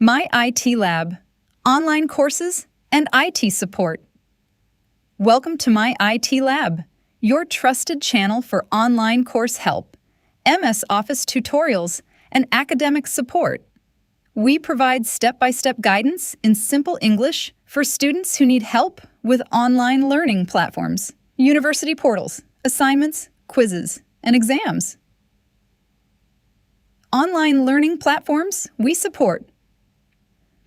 MyITLab, online courses and IT support. Welcome to MyITLab, your trusted channel for online course help, MS Office tutorials, and academic support. We provide step-by-step guidance in simple English for students who need help with online learning platforms, university portals, assignments, quizzes, and exams. Online learning platforms we support: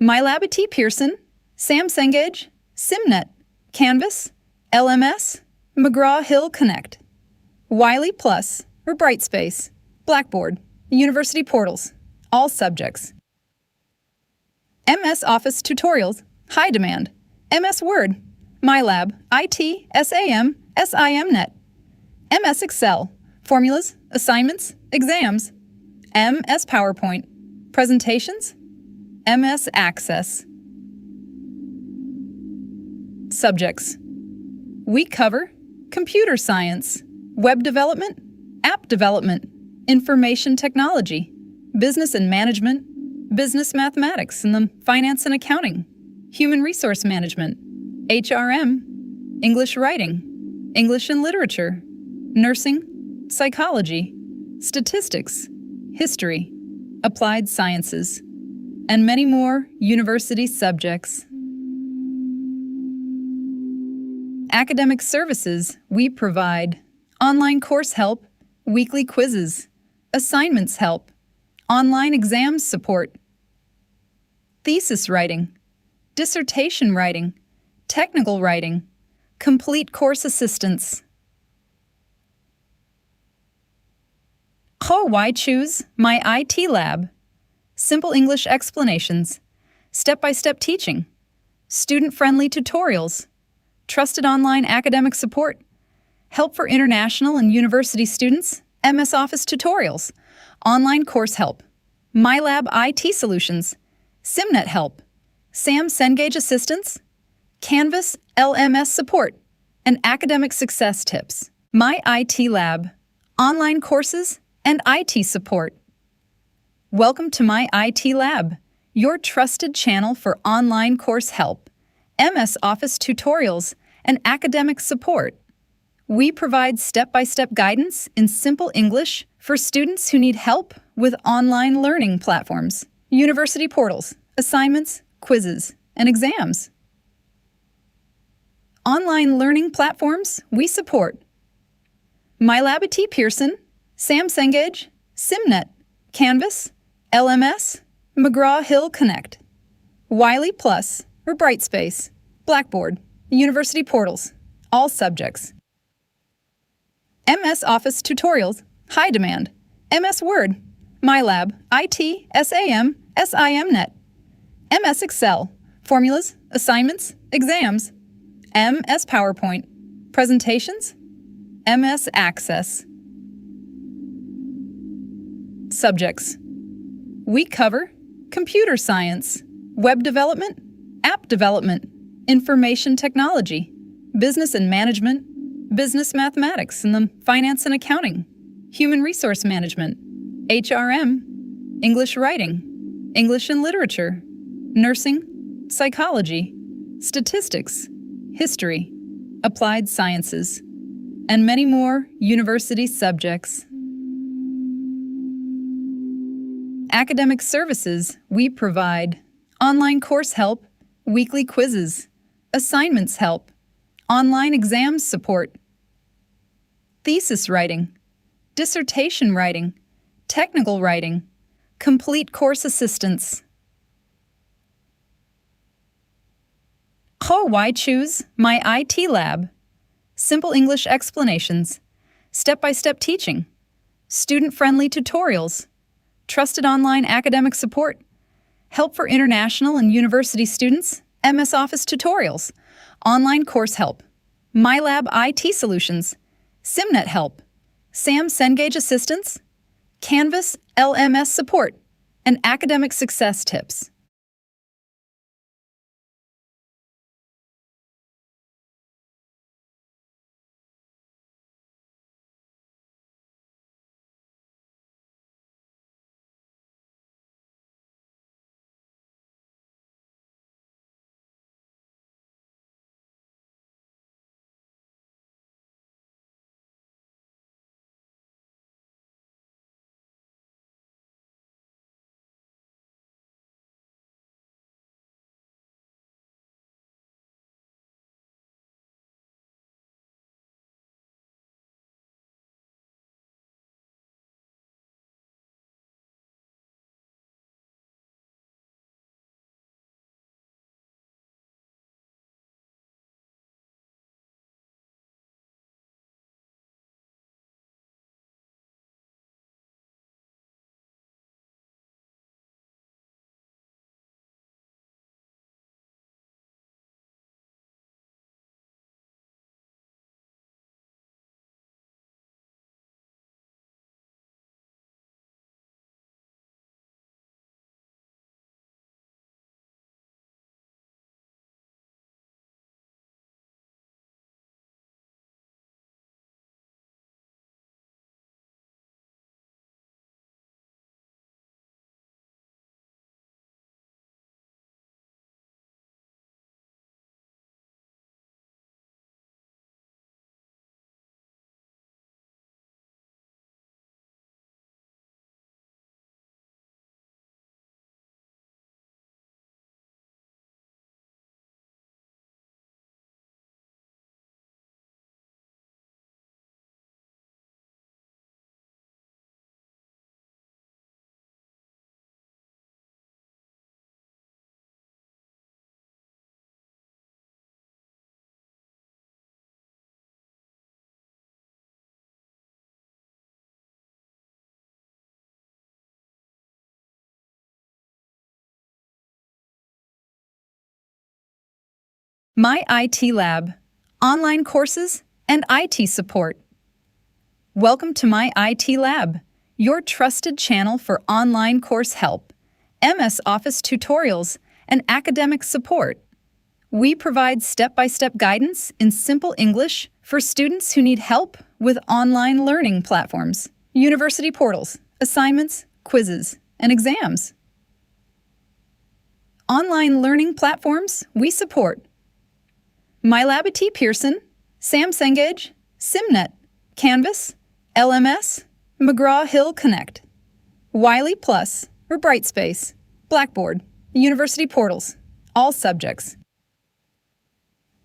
MyLab IT Pearson, Sam Cengage, SimNet, Canvas, LMS, McGraw-Hill Connect, Wiley Plus or Brightspace, Blackboard, university portals, all subjects. MS Office tutorials, high demand, MS Word, MyLab IT SimNet, MS Excel, formulas, assignments, exams, MS PowerPoint, presentations, MS Access. Subjects. We cover computer science, web development, app development, information technology, business and management, business mathematics and the finance and accounting, human resource management, HRM, English writing, English and literature, nursing, psychology, statistics, history, applied sciences, and many more university subjects. Academic services we provide: online course help, weekly quizzes, assignments help, online exams support, thesis writing, dissertation writing, technical writing, complete course assistance. Why choose MyITLab? Simple English explanations, step-by-step teaching, student-friendly tutorials, trusted online academic support, help for international and university students, MS Office tutorials, online course help, MyLab IT Solutions, SimNet help, Sam Cengage assistance, Canvas LMS support, and academic success tips. MyITLab, online courses and IT support. Welcome to MyITLab, your trusted channel for online course help, MS Office tutorials, and academic support. We provide step-by-step guidance in simple English for students who need help with online learning platforms, university portals, assignments, quizzes, and exams. Online learning platforms we support: MyLab IT Pearson, Sam Cengage, SimNet, Canvas, LMS, McGraw-Hill Connect, Wiley Plus or Brightspace, Blackboard, university portals, all subjects. MS Office tutorials, high demand, MS Word, MyLab IT SimNet, MS Excel, formulas, assignments, exams, MS PowerPoint, presentations, MS Access. Subjects. We cover computer science, web development, app development, information technology, business and management, business mathematics and the finance and accounting, human resource management, HRM, English writing, English and literature, nursing, psychology, statistics, history, applied sciences, and many more university subjects. Academic services we provide: online course help, weekly quizzes, assignments help, online exams support, thesis writing, dissertation writing, technical writing, complete course assistance. Why choose MyITLab? Simple English explanations, step-by-step teaching, student-friendly tutorials, trusted online academic support, help for international and university students, MS Office tutorials, online course help, MyLab IT Solutions, SimNet help, Sam Cengage assistance, Canvas LMS support, and academic success tips. MyITLab, online courses and IT support. Welcome to MyITLab, your trusted channel for online course help, MS Office tutorials, and academic support. We provide step-by-step guidance in simple English for students who need help with online learning platforms, university portals, assignments, quizzes, and exams. Online learning platforms we support: MyLab IT Pearson, Sam Cengage, SimNet, Canvas, LMS, McGraw-Hill Connect, Wiley Plus or Brightspace, Blackboard, university portals, all subjects.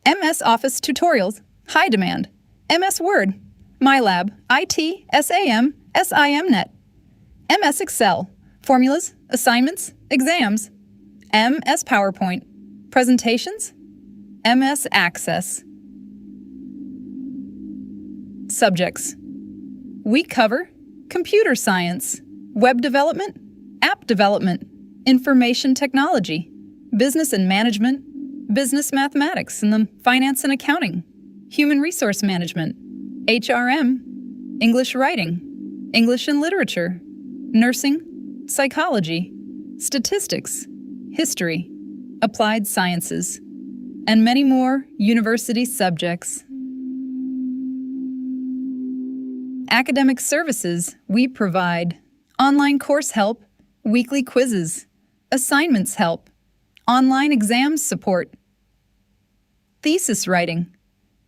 MS Office tutorials, high demand, MS Word, MyLab IT SAM, SIMNet, MS Excel, formulas, assignments, exams, MS PowerPoint, presentations, MS Access. Subjects: we cover computer science, web development, app development, information technology, business and management, business mathematics and the finance and accounting, human resource management, HRM, English writing, English and literature, nursing, psychology, statistics, history, applied sciences, and many more university subjects. Academic services we provide: online course help, weekly quizzes, assignments help, online exams support, thesis writing,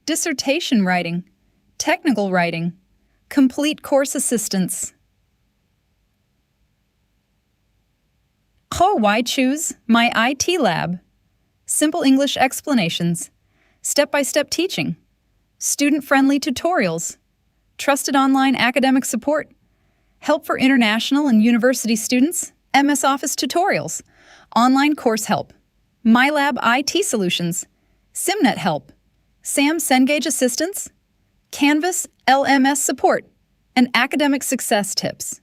dissertation writing, technical writing, complete course assistance. Why choose MyITLab? Simple English explanations, step-by-step teaching, student-friendly tutorials, trusted online academic support, help for international and university students, MS Office tutorials, online course help, MyLab IT solutions, SimNet help, Sam Cengage assistance, Canvas LMS support, and academic success tips.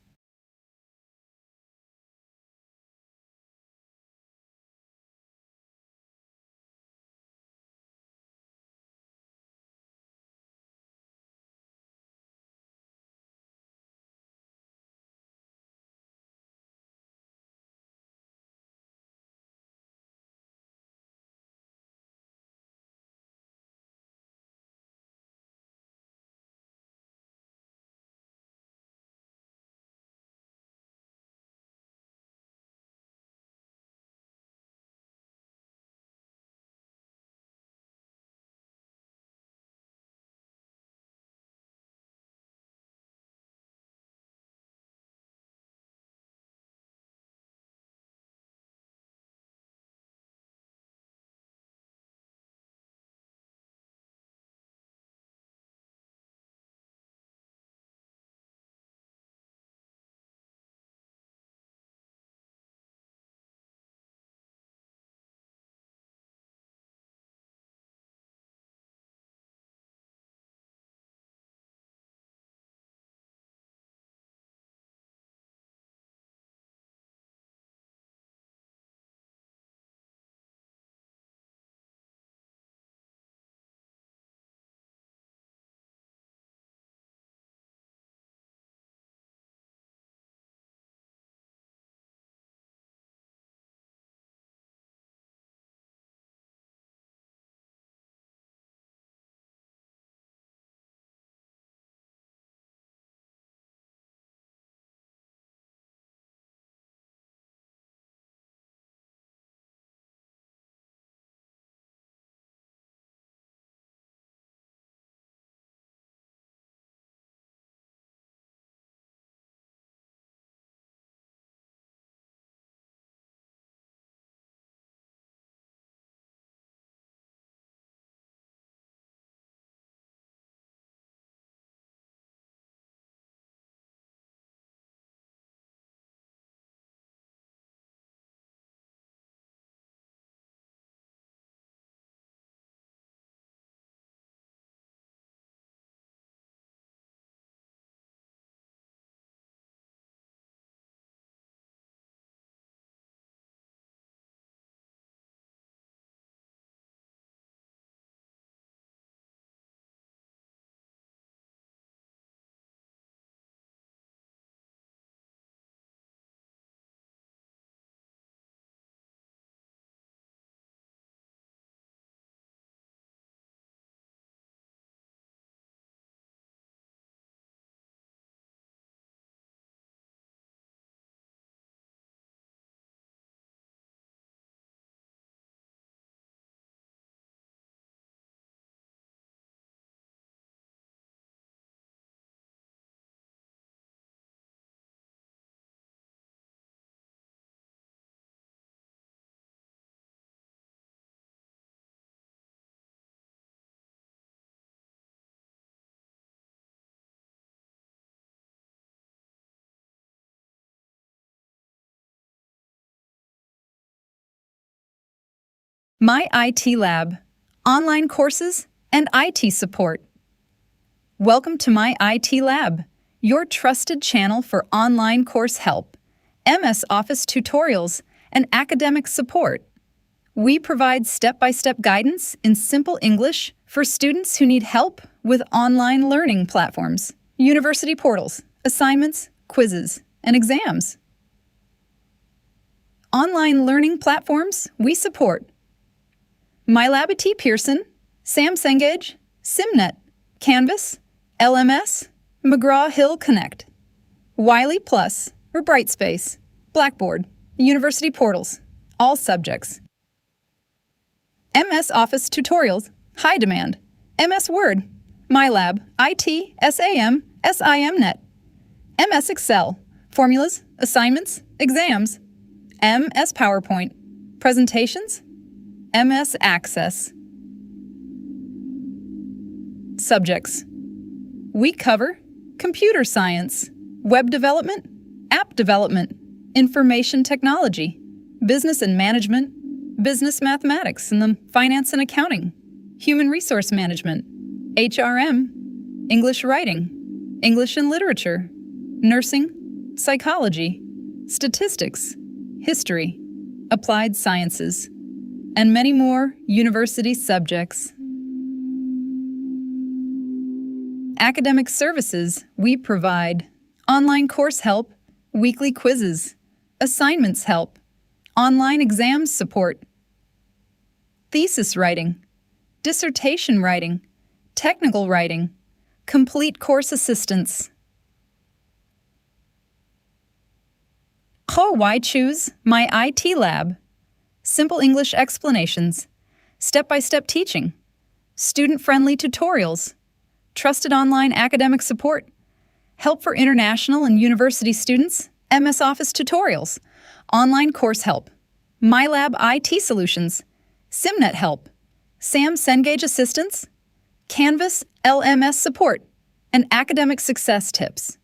MyITLab, online courses and IT support. Welcome to MyITLab, your trusted channel for online course help, MS Office tutorials, and academic support. We provide step-by-step guidance in simple English for students who need help with online learning platforms, university portals, assignments, quizzes, and exams. Online learning platforms we support: MyLab IT Pearson, Sam Cengage, SimNet, Canvas, LMS, McGraw-Hill Connect, Wiley Plus or Brightspace, Blackboard, university portals, all subjects. MS Office tutorials, high demand, MS Word, MyLab IT SAM, SIMNet, MS Excel, formulas, assignments, exams, MS PowerPoint, presentations, MS Access. Subjects: we cover computer science, web development, app development, information technology, business and management, business mathematics and the finance and accounting, human resource management, HRM, English writing, English and literature, nursing, psychology, statistics, history, applied sciences, and many more university subjects. Academic services we provide: online course help, weekly quizzes, assignments help, online exams support, thesis writing, dissertation writing, technical writing, complete course assistance. Why choose MyITLab? Simple English explanations, step-by-step teaching, student-friendly tutorials, trusted online academic support, help for international and university students, MS Office tutorials, online course help, MyLab IT solutions, SimNet help, Sam Cengage assistance, Canvas LMS support, and academic success tips.